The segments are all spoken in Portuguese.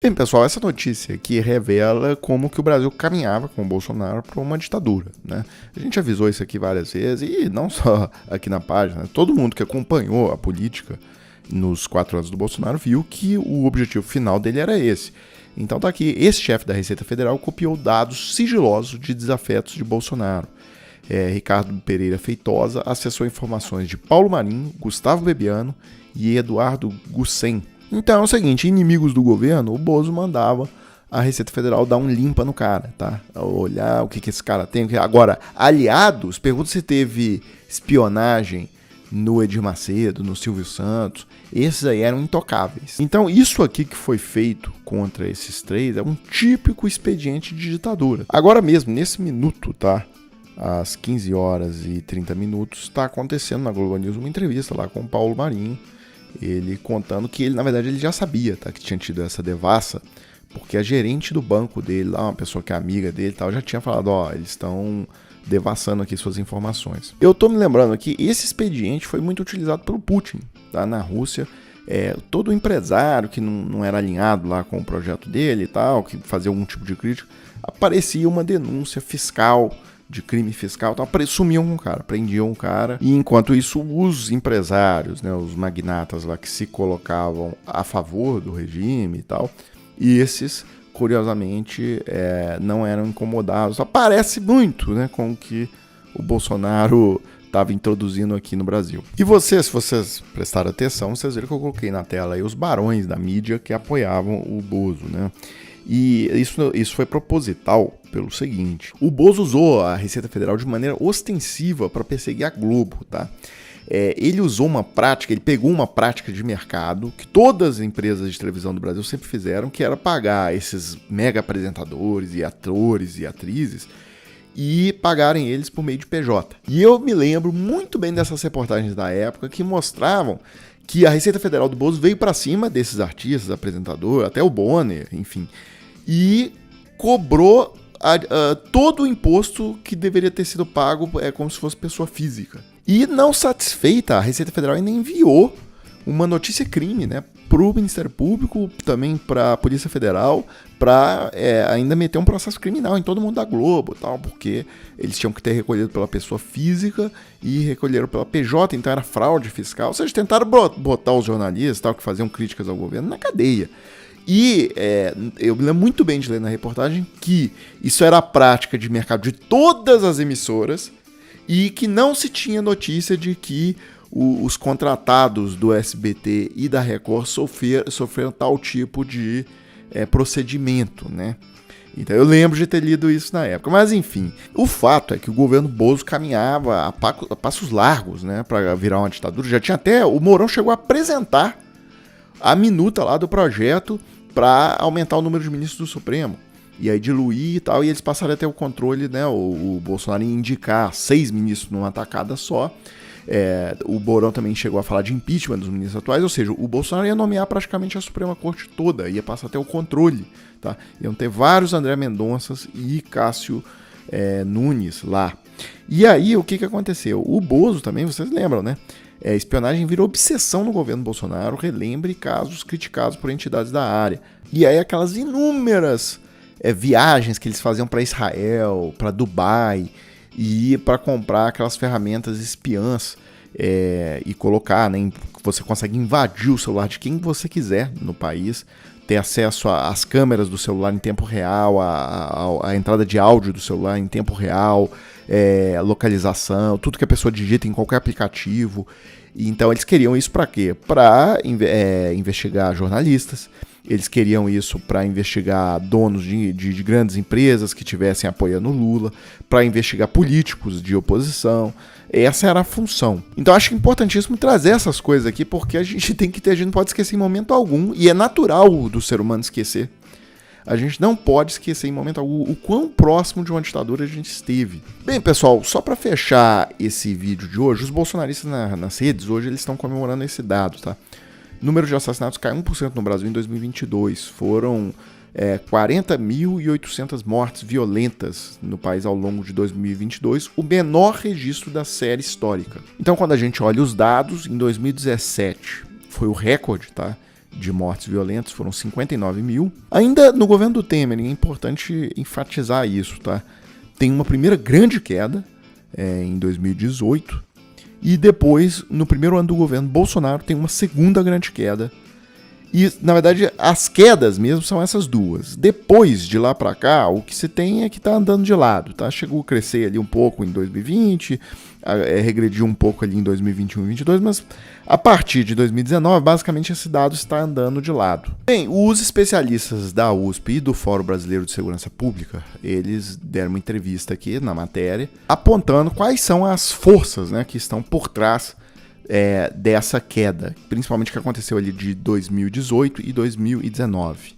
Bem, pessoal, essa notícia aqui revela como que o Brasil caminhava com o Bolsonaro para uma ditadura, né? A gente avisou isso aqui várias vezes, e não só aqui na página, todo mundo que acompanhou a política nos 4 anos do Bolsonaro viu que o objetivo final dele era esse. Então tá aqui, esse chefe da Receita Federal copiou dados sigilosos de desafetos de Bolsonaro. Ricardo Pereira Feitosa acessou informações de Paulo Marinho, Gustavo Bebiano e Eduardo Gussen. Então é o seguinte, inimigos do governo, o Bozo mandava a Receita Federal dar um limpa no cara, tá? Olhar o que esse cara tem. Agora, aliados, pergunta se teve espionagem no Edir Macedo, no Silvio Santos, esses aí eram intocáveis. Então isso aqui que foi feito contra esses 3 é um típico expediente de ditadura. Agora mesmo, nesse minuto, tá? Às 15 horas e 30 minutos, está acontecendo na Globo News uma entrevista lá com o Paulo Marinho, ele contando que ele, na verdade, ele já sabia, tá, que tinha tido essa devassa, porque a gerente do banco dele, lá, uma pessoa que é amiga dele, tal, já tinha falado, eles estão devassando aqui suas informações. Eu tô me lembrando aqui, esse expediente foi muito utilizado pelo Putin, tá, na Rússia. Todo empresário que não era alinhado lá com o projeto dele e tal, que fazia algum tipo de crítica, aparecia uma denúncia fiscal, de crime fiscal, então sumiam com o cara, prendiam o cara, e enquanto isso os empresários, né, os magnatas lá que se colocavam a favor do regime e tal, e esses, curiosamente, não eram incomodados. Parece muito, né, com o que o Bolsonaro estava introduzindo aqui no Brasil. E se vocês prestaram atenção, vocês viram que eu coloquei na tela aí os barões da mídia que apoiavam o Bozo, né? E isso foi proposital pelo seguinte: o Bozo usou a Receita Federal de maneira ostensiva para perseguir a Globo, tá? Ele usou uma prática, ele pegou uma prática de mercado que todas as empresas de televisão do Brasil sempre fizeram, que era pagar esses mega apresentadores e atores e atrizes e pagarem eles por meio de PJ. E eu me lembro muito bem dessas reportagens da época que mostravam que a Receita Federal do Bozo veio para cima desses artistas, apresentadores, até o Bonner, enfim, e cobrou todo o imposto que deveria ter sido pago como se fosse pessoa física. E não satisfeita, a Receita Federal ainda enviou uma notícia crime, né, para o Ministério Público, também para a Polícia Federal, para ainda meter um processo criminal em todo mundo da Globo, tal, porque eles tinham que ter recolhido pela pessoa física e recolheram pela PJ, então era fraude fiscal. Ou seja, tentaram botar os jornalistas, tal, que faziam críticas ao governo, na cadeia. E eu me lembro muito bem de ler na reportagem que isso era a prática de mercado de todas as emissoras e que não se tinha notícia de que os contratados do SBT e da Record sofreram tal tipo de procedimento, né? Então eu lembro de ter lido isso na época. Mas enfim, o fato é que o governo Bozo caminhava a passos largos, né, para virar uma ditadura. Já tinha até, o Mourão chegou a apresentar a minuta lá do projeto para aumentar o número de ministros do Supremo. E aí diluir e tal, e eles passaram a ter o controle, né, o Bolsonaro ia indicar 6 ministros numa tacada só. O Mourão também chegou a falar de impeachment dos ministros atuais, ou seja, o Bolsonaro ia nomear praticamente a Suprema Corte toda, ia passar a ter o controle, tá? Iam ter vários André Mendonças e Cássio Nunes lá. E aí, o que aconteceu? O Bozo também, vocês lembram, né? Espionagem virou obsessão no governo Bolsonaro, relembre casos criticados por entidades da área. E aí aquelas inúmeras viagens que eles faziam para Israel, para Dubai, e para comprar aquelas ferramentas espiãs e colocar, né, você consegue invadir o celular de quem você quiser no país, ter acesso às câmeras do celular em tempo real, a entrada de áudio do celular em tempo real, localização, tudo que a pessoa digita em qualquer aplicativo. Então eles queriam isso para quê? Para investigar jornalistas. Eles queriam isso para investigar donos de grandes empresas que estivessem apoiando o Lula, para investigar políticos de oposição. Essa era a função. Então acho importantíssimo trazer essas coisas aqui, porque a gente não pode esquecer em momento algum, e é natural do ser humano esquecer. A gente não pode esquecer em momento algum o quão próximo de uma ditadura a gente esteve. Bem, pessoal, só para fechar esse vídeo de hoje, os bolsonaristas nas redes hoje eles estão comemorando esse dado, tá? O número de assassinatos caiu 1% no Brasil em 2022. Foram 40.800 mortes violentas no país ao longo de 2022, o menor registro da série histórica. Então, quando a gente olha os dados, em 2017 foi o recorde, tá? de mortes violentas, foram 59 mil. Ainda no governo do Temer, é importante enfatizar isso, tá? Tem uma primeira grande queda em 2018 e depois, no primeiro ano do governo Bolsonaro, tem uma segunda grande queda. E, na verdade, as quedas mesmo são essas duas. Depois de lá para cá, o que se tem é que tá andando de lado, tá? Chegou a crescer ali um pouco em 2020, regrediu um pouco ali em 2021 e 2022, mas a partir de 2019, basicamente, esse dado está andando de lado. Bem, os especialistas da USP e do Fórum Brasileiro de Segurança Pública, eles deram uma entrevista aqui na matéria, apontando quais são as forças, né, que estão por trás dessa queda, principalmente que aconteceu ali de 2018 e 2019.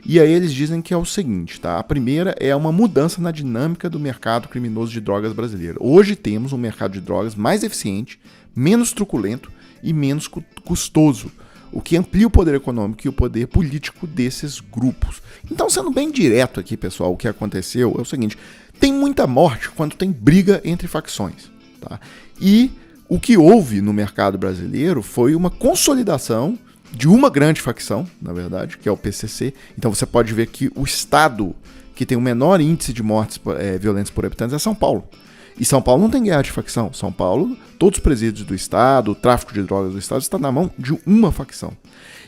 E aí eles dizem que é o seguinte, tá? A primeira é uma mudança na dinâmica do mercado criminoso de drogas brasileiro. Hoje temos um mercado de drogas mais eficiente, menos truculento e menos custoso, o que amplia o poder econômico e o poder político desses grupos. Então, sendo bem direto aqui, pessoal, o que aconteceu é o seguinte: tem muita morte quando tem briga entre facções, tá? E o que houve no mercado brasileiro foi uma consolidação de uma grande facção, na verdade, que é o PCC. Então você pode ver que o estado que tem o menor índice de mortes violentas por habitantes é São Paulo. E São Paulo não tem guerra de facção. São Paulo, todos os presídios do estado, o tráfico de drogas do estado está na mão de uma facção.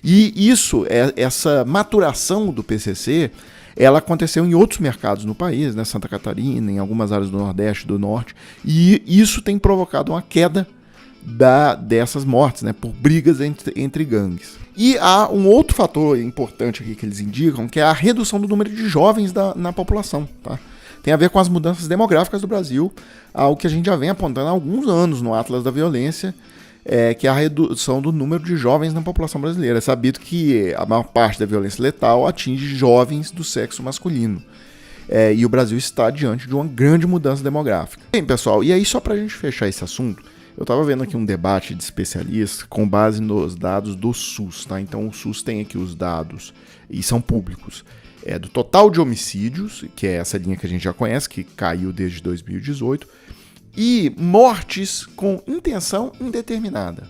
E isso, essa maturação do PCC, ela aconteceu em outros mercados no país, né? Santa Catarina, em algumas áreas do Nordeste, do Norte, e isso tem provocado uma queda dessas mortes, né? Por brigas entre gangues. E há um outro fator importante aqui que eles indicam, que é a redução do número de jovens na população, tá? Tem a ver com as mudanças demográficas do Brasil, algo que a gente já vem apontando há alguns anos no Atlas da Violência, que é a redução do número de jovens na população brasileira. É sabido que a maior parte da violência letal atinge jovens do sexo masculino. E o Brasil está diante de uma grande mudança demográfica. Bem, pessoal, e aí só para a gente fechar esse assunto, eu estava vendo aqui um debate de especialistas com base nos dados do SUS, tá? Então o SUS tem aqui os dados, e são públicos, do total de homicídios, que é essa linha que a gente já conhece, que caiu desde 2018, e mortes com intenção indeterminada.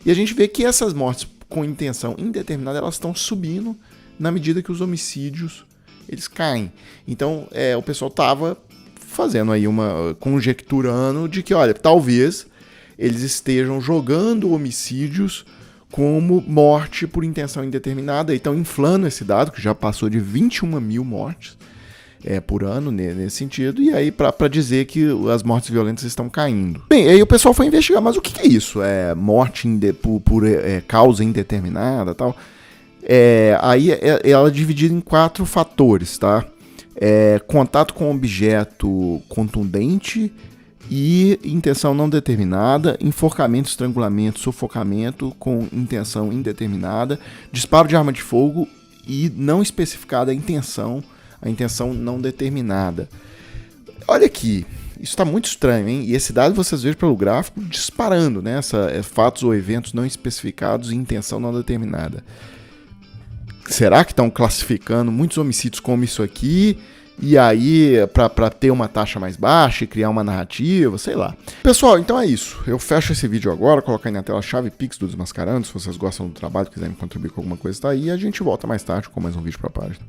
E a gente vê que essas mortes com intenção indeterminada, elas estão subindo na medida que os homicídios eles caem. Então, o pessoal estava fazendo aí conjecturando de que, olha, talvez eles estejam jogando homicídios como morte por intenção indeterminada, e estão inflando esse dado, que já passou de 21 mil mortes por ano, nesse sentido, e aí para dizer que as mortes violentas estão caindo. Bem, aí o pessoal foi investigar, mas o que é isso? Morte por causa indeterminada e tal? Aí ela é dividida em 4 fatores, tá? Contato com objeto contundente e intenção não determinada, enforcamento, estrangulamento, sufocamento com intenção indeterminada, disparo de arma de fogo e não especificada a intenção não determinada. Olha aqui, isso está muito estranho, hein? E esse dado vocês vejam pelo gráfico disparando, né? Fatos ou eventos não especificados e intenção não determinada. Será que estão classificando muitos homicídios como isso aqui? E aí, para ter uma taxa mais baixa e criar uma narrativa, sei lá. Pessoal, então é isso. Eu fecho esse vídeo agora, colocar aí na tela a chave Pix do Desmascarando. Se vocês gostam do trabalho, quiserem contribuir com alguma coisa, tá aí. E a gente volta mais tarde com mais um vídeo para a página.